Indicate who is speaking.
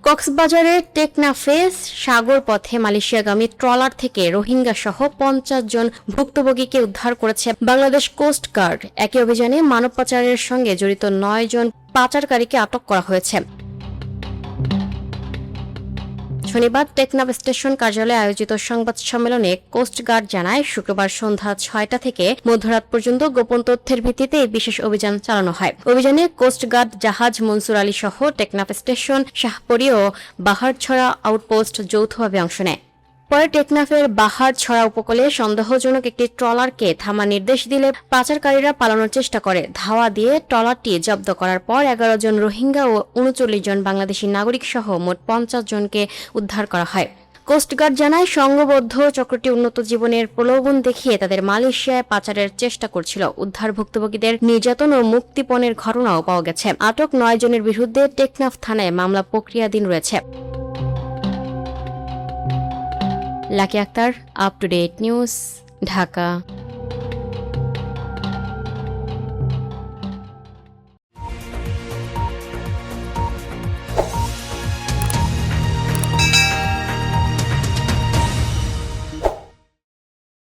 Speaker 1: কক্সবাজারের টেকনাফে সাগর পথে মালয়েশিয়াগামী ট্রলার থেকে রোহিঙ্গা সহ ৫০ জন ভুক্তভোগীকে উদ্ধার করেছে বাংলাদেশ কোস্ট গার্ড। একই অভিযানে মানব পাচারের সঙ্গে জড়িত ৯ জন পাচারকারীকে আটক করা হয়েছে। শনিবার টেকনাফ স্টেশন কার্যালয়ে আয়োজিত সংবাদ সম্মেলনে কোস্টগার্ড জানায়, শুক্রবার সন্ধ্যা ৬টা থেকে মধ্যরাত পর্যন্ত গোপন তথ্যের ভিত্তিতে এই বিশেষ অভিযান চালানো হয়। অভিযানে কোস্টগার্ড জাহাজ মনসুর আলী সহ টেকনাফ স্টেশন, শাহপরী ও বাহারছড়া আউটপোস্ট যৌথভাবে অংশ নেয়। পরে টেকনাফের বাহারছড়া উপকূলে সন্দেহজনক একটি ট্রলারকে থামার নির্দেশ দিলে পাচারকারীরা পালানোর চেষ্টা করে। ধাওয়া দিয়ে ট্রলারটি জব্দ করার পর ১১ জন রোহিঙ্গা ও ৩৯ জন বাংলাদেশি নাগরিক সহ মোট ৫০ জনকে উদ্ধার করা হয়। কোস্টগার্ড জানায়, সংঘবদ্ধ চক্রটি উন্নত জীবনের প্রলোভন দেখিয়ে তাদের মালয়েশিয়ায় পাচারের চেষ্টা করছিল। উদ্ধার ভুক্তভোগীদের নির্যাতন ও মুক্তিপণের ঘটনাও পাওয়া গেছে। আটক ৯ জনের বিরুদ্ধে টেকনাফ থানায় মামলা প্রক্রিয়াধীন রয়েছে। Lucky Akter, up to date news, Dhaka.